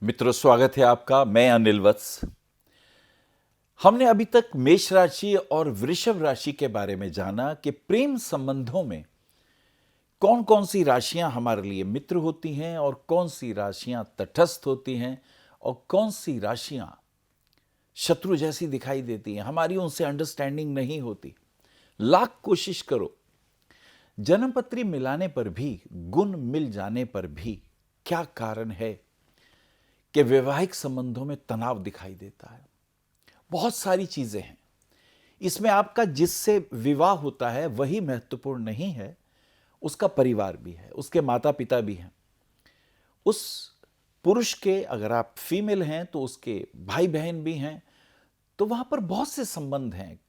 मित्रों, स्वागत है आपका। मैं अनिल वत्स। हमने अभी तक मेष राशि और वृषभ राशि के बारे में जाना कि प्रेम संबंधों में कौन कौन सी राशियां हमारे लिए मित्र होती हैं और कौन सी राशियां तटस्थ होती हैं और कौन सी राशियां शत्रु जैसी दिखाई देती हैं, हमारी उनसे अंडरस्टैंडिंग नहीं होती। लाख कोशिश करो, जन्मपत्री मिलाने पर भी, गुण मिल जाने पर भी क्या कारण है कि वैवाहिक संबंधों में तनाव दिखाई देता है। बहुत सारी चीजें हैं इसमें। आपका जिससे विवाह होता है वही महत्वपूर्ण नहीं है, उसका परिवार भी है, उसके माता पिता भी हैं। उस पुरुष के, अगर आप फीमेल हैं तो उसके भाई बहन भी हैं। तो वहां पर बहुत से संबंध हैं।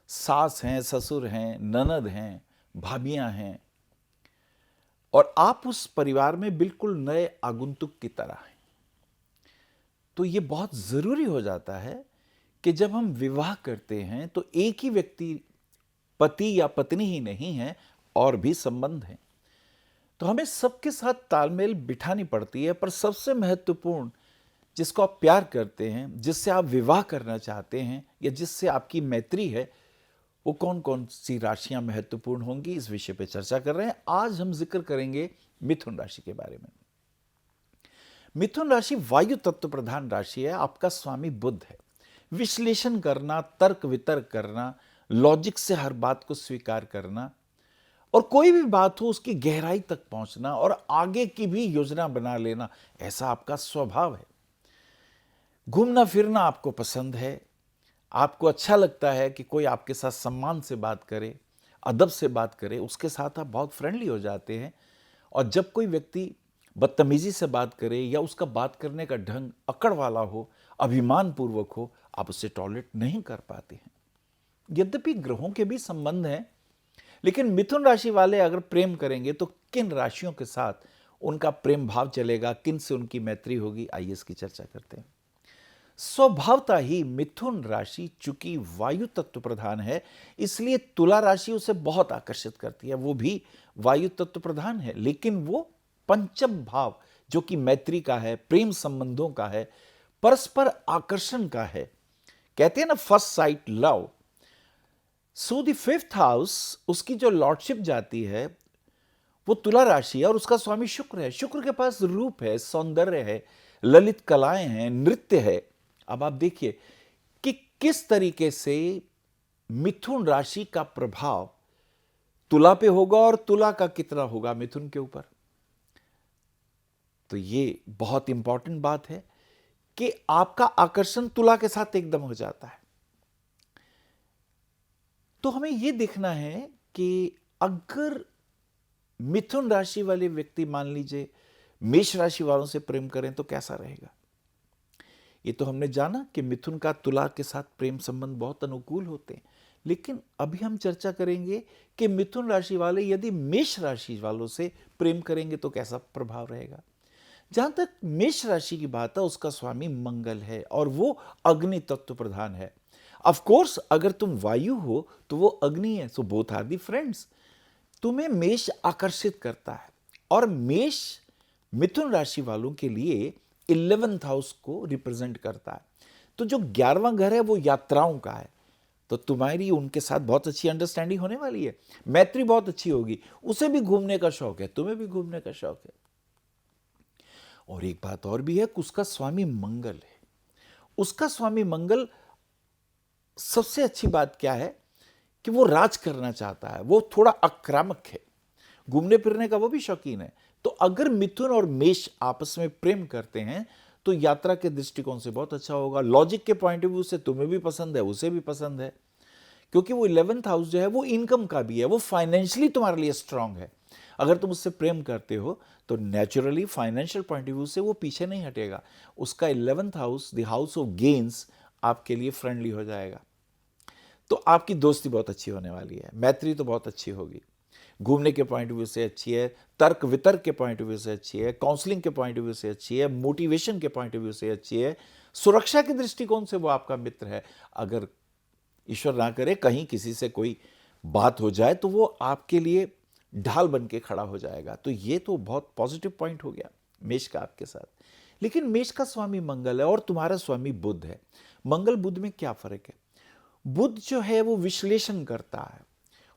सास हैं, ससुर हैं, ननद हैं, भाभियां हैं, और आप उस परिवार में बिल्कुल नए आगंतुक की तरह हैं। तो ये बहुत जरूरी हो जाता है कि जब हम विवाह करते हैं तो एक ही व्यक्ति, पति या पत्नी ही नहीं है, और भी संबंध हैं। तो हमें सबके साथ तालमेल बिठानी पड़ती है। पर सबसे महत्वपूर्ण, जिसको आप प्यार करते हैं, जिससे आप विवाह करना चाहते हैं या जिससे आपकी मैत्री है, वो कौन कौन सी राशियां महत्वपूर्ण होंगी, इस विषय पर चर्चा कर रहे हैं। आज हम जिक्र करेंगे मिथुन राशि के बारे में। मिथुन राशि वायु तत्व प्रधान राशि है। आपका स्वामी बुध है। विश्लेषण करना, तर्क वितर्क करना, लॉजिक से हर बात को स्वीकार करना, और कोई भी बात हो उसकी गहराई तक पहुंचना और आगे की भी योजना बना लेना, ऐसा आपका स्वभाव है। घूमना फिरना आपको पसंद है। आपको अच्छा लगता है कि कोई आपके साथ सम्मान से बात करे, अदब से बात करे, उसके साथ आप बहुत फ्रेंडली हो जाते हैं। और जब कोई व्यक्ति बदतमीजी से बात करे या उसका बात करने का ढंग अकड़ वाला हो, अभिमान पूर्वक हो, आप उससे टॉलरेट नहीं कर पाते हैं। यद्यपि ग्रहों के भी संबंध हैं, लेकिन मिथुन राशि वाले अगर प्रेम करेंगे तो किन राशियों के साथ उनका प्रेम भाव चलेगा, किन से उनकी मैत्री होगी, आइए इसकी चर्चा करते हैं। स्वभावता ही मिथुन राशि चूंकि वायु तत्व प्रधान है, इसलिए तुला राशि उसे बहुत आकर्षित करती है। वो भी वायु तत्व प्रधान है, लेकिन वो पंचम भाव जो कि मैत्री का है, प्रेम संबंधों का है, परस्पर आकर्षण का है। कहते हैं ना, first sight love. So the fifth house, उसकी जो लॉर्डशिप जाती है वो तुला राशि है और उसका स्वामी शुक्र है। शुक्र के पास रूप है, सौंदर्य है, ललित कलाएं हैं, नृत्य है। अब आप देखिए कि किस तरीके से मिथुन राशि का प्रभाव तुला पे होगा और तुला का कितना होगा मिथुन के ऊपर। तो ये बहुत इंपॉर्टेंट बात है कि आपका आकर्षण तुला के साथ एकदम हो जाता है। तो हमें यह देखना है कि अगर मिथुन राशि वाले व्यक्ति, मान लीजिए, मेष राशि वालों से प्रेम करें तो कैसा रहेगा। ये तो हमने जाना कि मिथुन का तुला के साथ प्रेम संबंध बहुत अनुकूल होते हैं। लेकिन अभी हम चर्चा करेंगे कि मिथुन राशि वाले यदि मेष राशि वालों से प्रेम करेंगे तो कैसा प्रभाव रहेगा। जहां तक मेष राशि की बात है, उसका स्वामी मंगल है और वो अग्नि तत्व प्रधान है। ऑफ कोर्स अगर तुम वायु हो तो वो अग्नि है। So both are the friends. तुम्हें मेष आकर्षित करता है, और मेष मिथुन राशि वालों के लिए 11th हाउस को रिप्रेजेंट करता है। तो जो 11वां घर है वो यात्राओं का है। तो तुम्हारी उनके साथ बहुत अच्छी अंडरस्टैंडिंग होने वाली है, मैत्री बहुत अच्छी होगी। उसे भी घूमने का शौक है, तुम्हें भी घूमने का शौक है। और एक बात और भी है कि उसका स्वामी मंगल है। उसका स्वामी मंगल, सबसे अच्छी बात क्या है कि वो राज करना चाहता है, वो थोड़ा आक्रामक है, घूमने फिरने का वो भी शौकीन है। तो अगर मिथुन और मेष आपस में प्रेम करते हैं तो यात्रा के दृष्टिकोण से बहुत अच्छा होगा। लॉजिक के पॉइंट ऑफ व्यू से तुम्हें भी पसंद है, उसे भी पसंद है, क्योंकि वो 11th हाउस जो है वो इनकम का भी है, वो फाइनेंशियली तुम्हारे लिए स्ट्रांग है। अगर तुम उससे प्रेम करते हो तो naturally financial point of view से वो पीछे नहीं हटेगा। उसका 11th house, the house of gains, आपके लिए फ्रेंडली हो जाएगा। तो आपकी दोस्ती बहुत अच्छी होने वाली है, मैत्री तो बहुत अच्छी होगी, घूमने के पॉइंट ऑफ व्यू से अच्छी है, तर्क वितर्क के पॉइंट ऑफ व्यू से अच्छी है, काउंसलिंग के पॉइंट ऑफ व्यू से अच्छी है, मोटिवेशन के पॉइंट ऑफ व्यू से अच्छी है, सुरक्षा के दृष्टिकोण से वो आपका मित्र है। अगर ईश्वर ना करे कहीं किसी से कोई बात हो जाए तो वो आपके लिए ढाल बन के खड़ा हो जाएगा। तो ये तो बहुत पॉजिटिव पॉइंट हो गया मेष का आपके साथ। लेकिन मेष का स्वामी मंगल है और तुम्हारा स्वामी बुध है। मंगल बुध में क्या फर्क है? बुध जो है वो विश्लेषण करता है,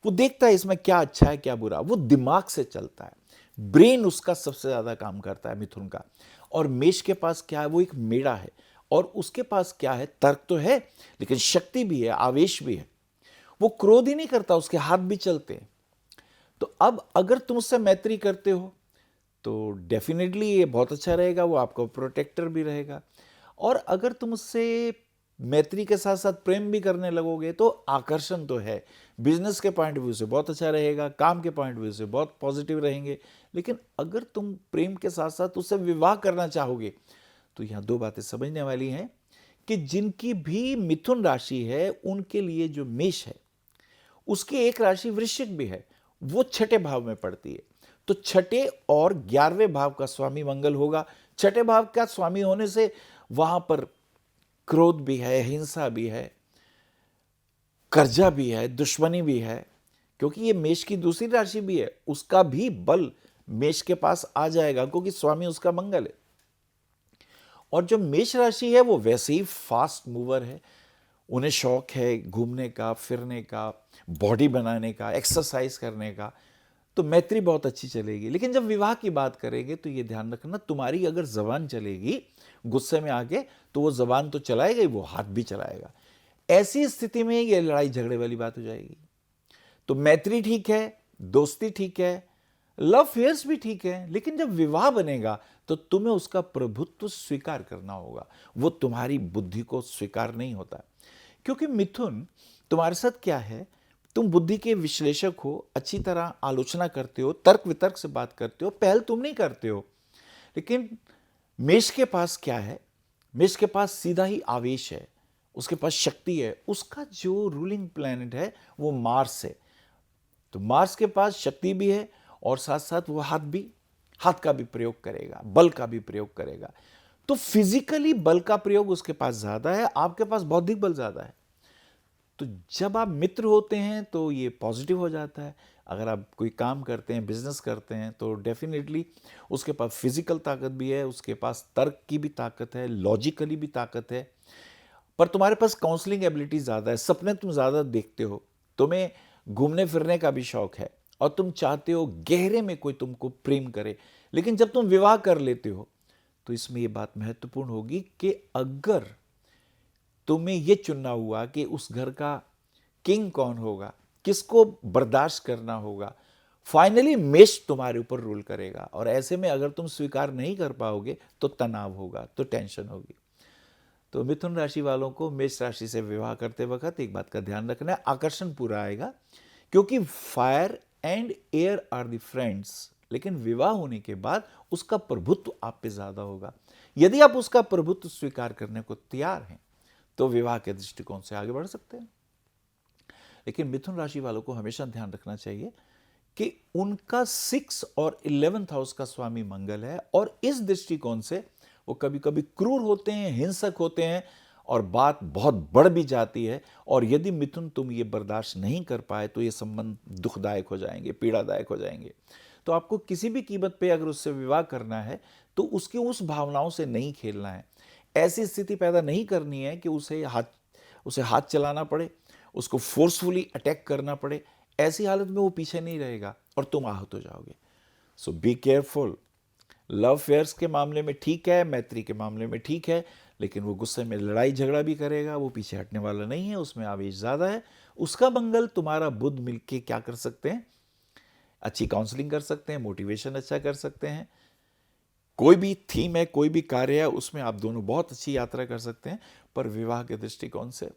वो देखता है इसमें क्या अच्छा है क्या बुरा, वो दिमाग से चलता है, ब्रेन उसका सबसे ज्यादा काम करता है मिथुन का। और मेष के पास क्या है? वो एक मेढ़ा है और उसके पास क्या है? तर्क तो है लेकिन शक्ति भी है, आवेश भी है। वो क्रोध ही नहीं करता, उसके हाथ भी चलते हैं। तो अब अगर तुम उससे मैत्री करते हो तो डेफिनेटली ये बहुत अच्छा रहेगा, वो आपका प्रोटेक्टर भी रहेगा। और अगर तुम उससे मैत्री के साथ साथ प्रेम भी करने लगोगे तो आकर्षण तो है, बिजनेस के पॉइंट व्यू से बहुत अच्छा रहेगा, काम के पॉइंट व्यू से बहुत पॉजिटिव रहेंगे। लेकिन अगर तुम प्रेम के साथ साथ उससे विवाह करना चाहोगे तो यहाँ दो बातें समझने वाली हैं कि जिनकी भी मिथुन राशि है उनके लिए जो मेष है उसकी एक राशि वृश्चिक भी है, वो छठे भाव में पड़ती है। तो छठे और 11वें भाव का स्वामी मंगल होगा। छठे भाव का स्वामी होने से वहां पर क्रोध भी है, हिंसा भी है, कर्जा भी है, दुश्मनी भी है, क्योंकि ये मेष की दूसरी राशि भी है, उसका भी बल मेष के पास आ जाएगा क्योंकि स्वामी उसका मंगल है। और जो मेष राशि है वो वैसे ही फास्ट मूवर है, उन्हें शौक है घूमने का, फिरने का, बॉडी बनाने का, एक्सरसाइज करने का, तो मैत्री बहुत अच्छी चलेगी। लेकिन जब विवाह की बात करेंगे तो ये ध्यान रखना, तुम्हारी अगर जबान चलेगी गुस्से में आके तो वो जबान तो चलाएगा ही, वो हाथ भी चलाएगा। ऐसी स्थिति में ये लड़ाई झगड़े वाली बात हो जाएगी। तो मैत्री ठीक है, दोस्ती ठीक है, लव अफेयर्स भी ठीक है, लेकिन जब विवाह बनेगा तो तुम्हें उसका प्रभुत्व स्वीकार करना होगा, वो तुम्हारी बुद्धि को स्वीकार नहीं होता। क्योंकि मिथुन तुम्हारे साथ क्या है, तुम बुद्धि के विश्लेषक हो, अच्छी तरह आलोचना करते हो, तर्क वितर्क से बात करते हो, पहल तुम नहीं करते हो। लेकिन मेष के पास क्या है? मेष के पास सीधा ही आवेश है, उसके पास शक्ति है, उसका जो रूलिंग प्लैनेट है वो मार्स है। तो मार्स के पास शक्ति भी है और साथ साथ वो हाथ का भी प्रयोग करेगा, बल का भी प्रयोग करेगा। तो फिजिकली बल का प्रयोग उसके पास ज्यादा है, आपके पास बौद्धिक बल ज्यादा है। तो जब आप मित्र होते हैं तो ये पॉजिटिव हो जाता है। अगर आप कोई काम करते हैं, बिजनेस करते हैं, तो डेफिनेटली उसके पास फिजिकल ताकत भी है, उसके पास तर्क की भी ताकत है, लॉजिकली भी ताकत है। पर तुम्हारे पास काउंसलिंग एबिलिटी ज़्यादा है, सपने तुम ज़्यादा देखते हो, तुम्हें घूमने फिरने का भी शौक है और तुम चाहते हो गहरे में कोई तुमको प्रेम करे। लेकिन जब तुम विवाह कर लेते हो तो इसमें ये बात महत्वपूर्ण होगी कि अगर तुम्हें यह चुनना हुआ कि उस घर का किंग कौन होगा, किसको बर्दाश्त करना होगा, फाइनली मेष तुम्हारे ऊपर रूल करेगा। और ऐसे में अगर तुम स्वीकार नहीं कर पाओगे तो तनाव होगा, तो टेंशन होगी। तो मिथुन राशि वालों को मेष राशि से विवाह करते वक्त एक बात का ध्यान रखना है, आकर्षण पूरा आएगा, क्योंकि fire and air are the friends. लेकिन विवाह होने के बाद उसका प्रभुत्व आप पे ज्यादा होगा। यदि आप उसका प्रभुत्व स्वीकार करने को तैयार हैं तो विवाह के दृष्टिकोण से आगे बढ़ सकते हैं। लेकिन मिथुन राशि वालों को हमेशा ध्यान रखना चाहिए कि उनका 6 और 11th हाउस का स्वामी मंगल है और इस दृष्टिकोण से वो कभी कभी क्रूर होते हैं, हिंसक होते हैं और बात बहुत बढ़ भी जाती है। और यदि मिथुन तुम ये बर्दाश्त नहीं कर पाए तो ये संबंध दुखदायक हो जाएंगे, पीड़ादायक हो जाएंगे। तो आपको किसी भी कीमत पे अगर उससे विवाह करना है तो उसकी उस भावनाओं से नहीं खेलना है। ऐसी स्थिति पैदा नहीं करनी है कि उसे हाथ चलाना पड़े, उसको फोर्सफुली अटैक करना पड़े। ऐसी हालत में वो पीछे नहीं रहेगा और तुम आहत हो जाओगे। सो बी केयरफुल। लव अफेयर्स के मामले में ठीक है, मैत्री के मामले में ठीक है, लेकिन वो गुस्से में लड़ाई झगड़ा भी करेगा, वो पीछे हटने वाला नहीं है, उसमें आवेश ज्यादा है। उसका मंगल तुम्हारा बुध मिलके क्या कर सकते हैं? अच्छी काउंसलिंग कर सकते हैं, मोटिवेशन अच्छा कर सकते हैं, कोई भी थीम है, कोई भी कार्य है, उसमें आप दोनों बहुत अच्छी यात्रा कर सकते हैं। पर विवाह के दृष्टिकोण से,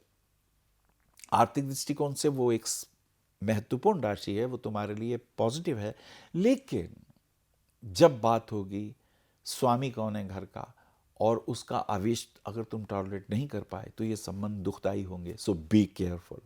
आर्थिक दृष्टिकोण से वो एक महत्वपूर्ण राशि है, वो तुम्हारे लिए पॉजिटिव है। लेकिन जब बात होगी स्वामी कौन है घर का और उसका आवेश अगर तुम टॉलरेट नहीं कर पाए तो ये संबंध दुखदायी होंगे। सो बी केयरफुल।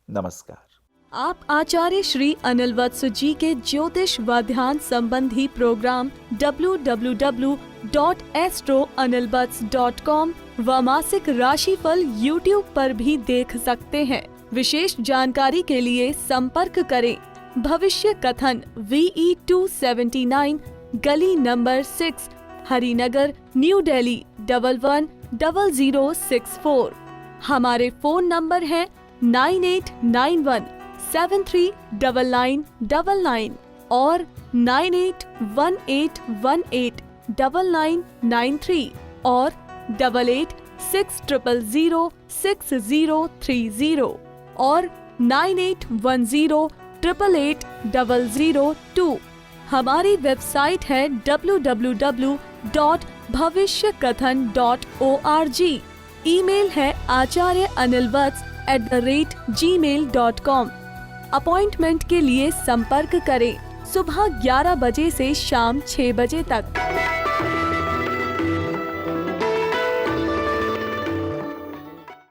नमस्कार। आप आचार्य श्री अनिल वत्स जी के ज्योतिष व ध्यान संबंधी प्रोग्राम www.astroanilvats.com व मासिक राशिफल YouTube पर भी देख सकते हैं। विशेष जानकारी के लिए संपर्क करें। भविष्य कथन VE 279 गली नंबर 6 हरिनगर, न्यू दिल्ली 110064। हमारे फोन नंबर है 9891739999 और 9818189993 और 8860006030 और 9810880002। हमारी वेबसाइट है www.bhavishyakathan.org। ईमेल है acharyaanilvats@gmail.com। अपॉइंटमेंट के लिए संपर्क करें सुबह 11 बजे से शाम 6 बजे तक।